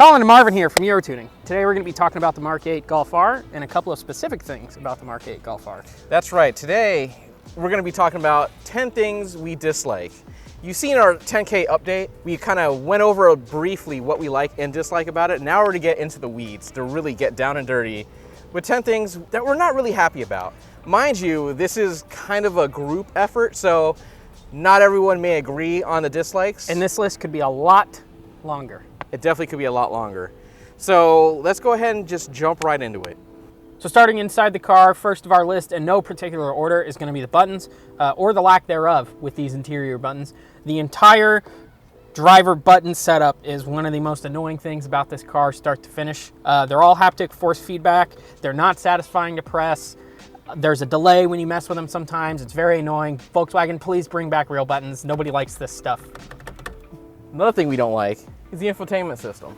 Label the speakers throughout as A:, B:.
A: Colin and Marvin here from UroTuning. Today we're going to be talking about the MK8 Golf R and a couple of specific things about the MK8 Golf R.
B: That's right. Today we're going to be talking about 10 things we dislike. You've seen our 10K update. We kind of went over briefly what we like and dislike about it. Now we're going to get into the weeds to really get down and dirty with 10 things that we're not really happy about. Mind you, this is kind of a group effort, so not everyone may agree on the dislikes.
A: And this list could be a lot longer.
B: It definitely could be a lot longer. So let's go ahead and just jump right into it.
A: So starting inside the car, first of our list in no particular order is going to be the buttons, or the lack thereof with these interior buttons. The entire driver button setup is one of the most annoying things about this car start to finish. They're all haptic force feedback. They're not satisfying to press. There's a delay when you mess with them sometimes. It's very annoying. Volkswagen, please bring back real buttons. Nobody likes this stuff.
B: Another thing we don't like is the infotainment system.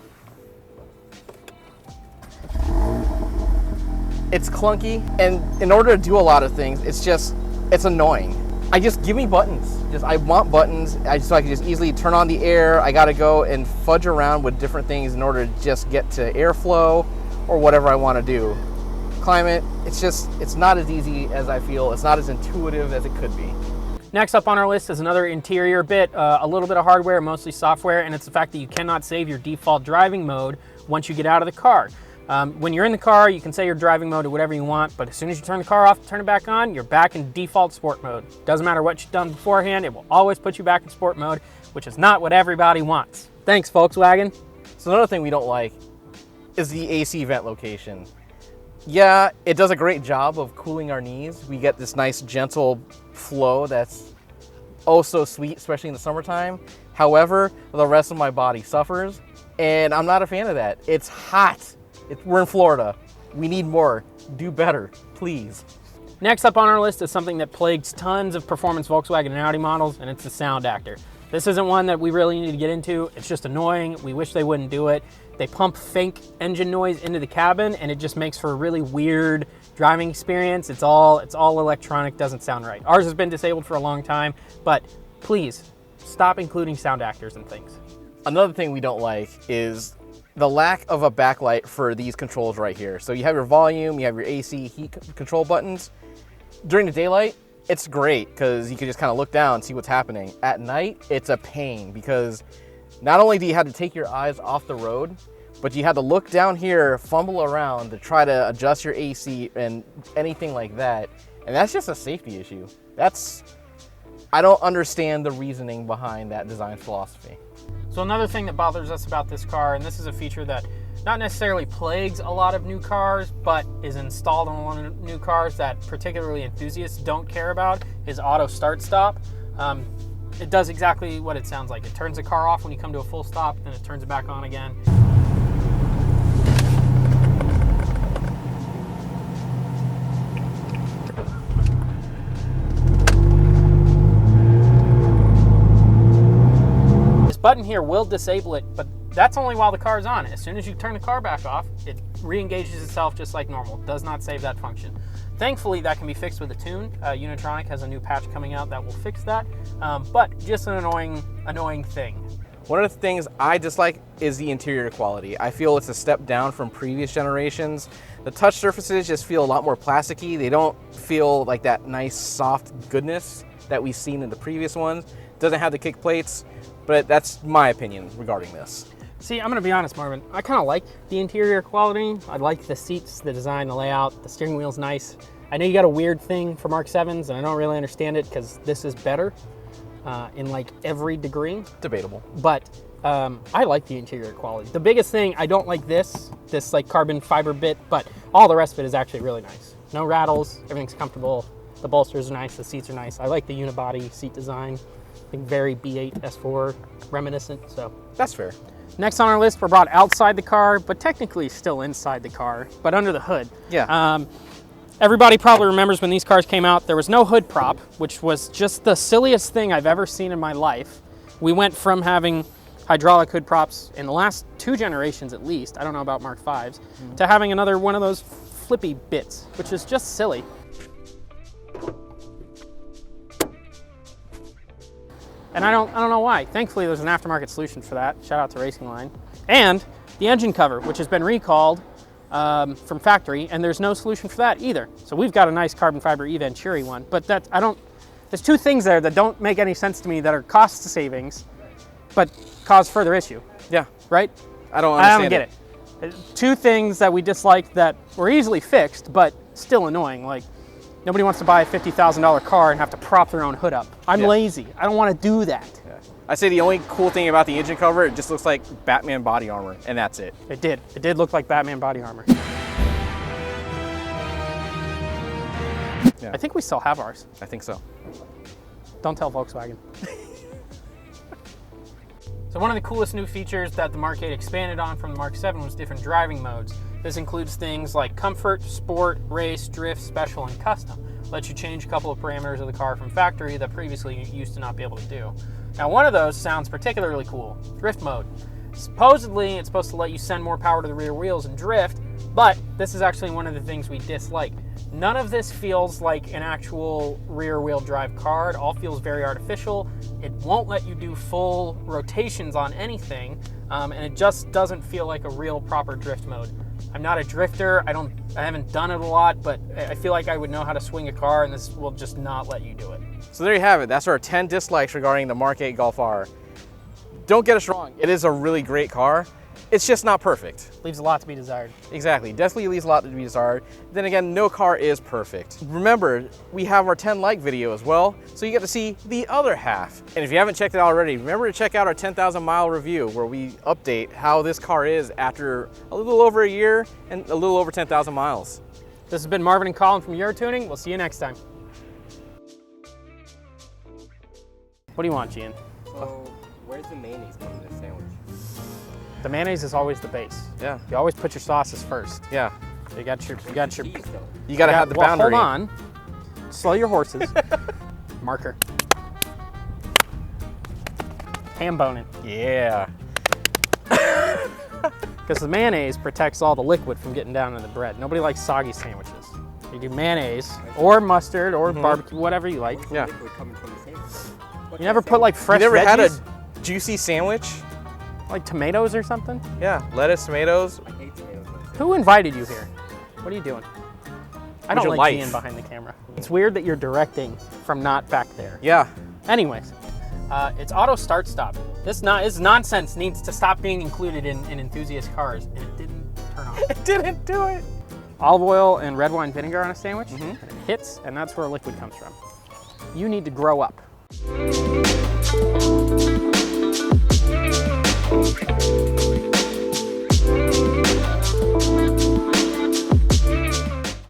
B: It's clunky, and in order to do a lot of things, it's annoying. Give me buttons. I want buttons, so I can just easily turn on the air. I gotta go and fudge around with different things in order to just get to airflow or whatever I wanna do. Climate, it's not as easy as I feel. It's not as intuitive as it could be.
A: Next up on our list is another interior bit, a little bit of hardware, mostly software, and it's the fact that you cannot save your default driving mode once you get out of the car. When you're in the car, you can say your driving mode to whatever you want, but as soon as you turn the car off, turn it back on, you're back in default sport mode. Doesn't matter what you've done beforehand, it will always put you back in sport mode, which is not what everybody wants. Thanks, Volkswagen.
B: So another thing we don't like is the AC vent location. Yeah, it does a great job of cooling our knees. We get this nice gentle flow that's oh so sweet, especially in the summertime. However, the rest of my body suffers, and I'm not a fan of that. It's hot. We're in Florida. We need more. Do better, please.
A: Next up on our list is something that plagues tons of performance Volkswagen and Audi models, and it's the sound actor. This isn't one that we really need to get into. It's just annoying. We wish they wouldn't do it. They pump fake engine noise into the cabin, and it just makes for a really weird driving experience. It's all electronic, doesn't sound right. Ours has been disabled for a long time, but please stop including sound actors and things.
B: Another thing we don't like is the lack of a backlight for these controls right here. So you have your volume, you have your AC heat control buttons. During the daylight, it's great because you can just kind of look down and see what's happening. At night, it's a pain because not only do you have to take your eyes off the road, but you have to look down here, fumble around to try to adjust your AC and anything like that. And that's just a safety issue. I don't understand the reasoning behind that design philosophy.
A: So another thing that bothers us about this car, and this is a feature that not necessarily plagues a lot of new cars, but is installed on a lot of new cars that particularly enthusiasts don't care about, is auto start stop. It does exactly what it sounds like. It turns the car off when you come to a full stop, then it turns it back on again. Button here will disable it, but that's only while the car is on. As soon as you turn the car back off, it re-engages itself just like normal. It does not save that function. Thankfully, that can be fixed with a tune. UroTuning has a new patch coming out that will fix that, but just an annoying thing.
B: One of the things I dislike is the interior quality. I feel it's a step down from previous generations. The touch surfaces just feel a lot more plasticky. They don't feel like that nice soft goodness that we've seen in the previous ones. It doesn't have the kick plates. But that's my opinion regarding this.
A: See, I'm gonna be honest, Marvin. I kind of like the interior quality. I like the seats, the design, the layout. The steering wheel's nice. I know you got a weird thing for Mark 7s, and I don't really understand it because this is better in like every degree.
B: Debatable.
A: But I like the interior quality. The biggest thing, I don't like this like carbon fiber bit, but all the rest of it is actually really nice. No rattles, everything's comfortable. The bolsters are nice, the seats are nice. I like the unibody seat design. I think very B8 S4 reminiscent, so.
B: That's fair.
A: Next on our list, we're brought outside the car, but technically still inside the car, but under the hood.
B: Yeah.
A: Everybody probably remembers when these cars came out, there was no hood prop, which was just the silliest thing I've ever seen in my life. We went from having hydraulic hood props in the last 2 generations at least, I don't know about Mark 5s, to having another one of those flippy bits, which is just silly. And I don't know why. Thankfully, there's an aftermarket solution for that. Shout out to Racing Line. And the engine cover, which has been recalled from factory, and there's no solution for that either. So we've got a nice carbon fiber E-Venturi one, but there's two things there that don't make any sense to me that are cost savings, but cause further issue.
B: Yeah.
A: Right?
B: I don't understand
A: get it. Two things that we dislike that were easily fixed, but still annoying. Like, nobody wants to buy a $50,000 car and have to prop their own hood up. I'm lazy. I don't want to do that.
B: Yeah. I say the only cool thing about the engine cover, it just looks like Batman body armor, and that's it.
A: It did. It did look like Batman body armor.
B: Yeah.
A: I think we still have ours.
B: I think so.
A: Don't tell Volkswagen. So one of the coolest new features that the Mark 8 expanded on from the Mark 7 was different driving modes. This includes things like comfort, sport, race, drift, special, and custom. Lets you change a couple of parameters of the car from factory that previously you used to not be able to do. Now one of those sounds particularly cool, drift mode. Supposedly it's supposed to let you send more power to the rear wheels and drift, but this is actually one of the things we dislike. None of this feels like an actual rear-wheel drive car. It all feels very artificial. It won't let you do full rotations on anything, and it just doesn't feel like a real proper drift mode. I'm not a drifter. I haven't done it a lot, but I feel like I would know how to swing a car, and this will just not let you do it.
B: So there you have it. That's our 10 dislikes regarding the Mark 8 Golf R. Don't get us wrong. It is a really great car. It's just not perfect.
A: Leaves a lot to be desired.
B: Exactly, definitely leaves a lot to be desired. Then again, no car is perfect. Remember, we have our 10 like video as well, so you get to see the other half. And if you haven't checked it out already, remember to check out our 10,000 mile review where we update how this car is after a little over a year and a little over 10,000 miles.
A: This has been Marvin and Colin from UroTuning. We'll see you next time. What do you want, Gian?
C: So, where's the mayonnaise going in this sandwich?
A: The mayonnaise is always the base.
B: Yeah.
A: You always put your sauces first.
B: Yeah.
A: You got your
C: Cheese, though.
B: You gotta have the boundary.
A: Hold on. Slow your horses. Marker. Ham boning.
B: Yeah.
A: Because the mayonnaise protects all the liquid from getting down in the bread. Nobody likes soggy sandwiches. You do mayonnaise or mustard or barbecue, whatever you like.
B: Yeah.
C: Liquid coming from the sandwich.
A: You never put like fresh
B: You never had a
A: veggies?
B: juicy sandwich?
A: Like tomatoes or something?
B: Yeah, lettuce, tomatoes.
C: I hate tomatoes.
A: Who invited you here? What are you doing? I don't
B: your
A: like
B: life?
A: Gian behind the camera. It's weird that you're directing from not back there.
B: Yeah.
A: Anyways, it's auto start stop. This nonsense needs to stop being included in enthusiast cars, and it didn't turn on.
B: It didn't do it.
A: Olive oil and red wine vinegar on a sandwich, and it hits, and that's where liquid comes from. You need to grow up.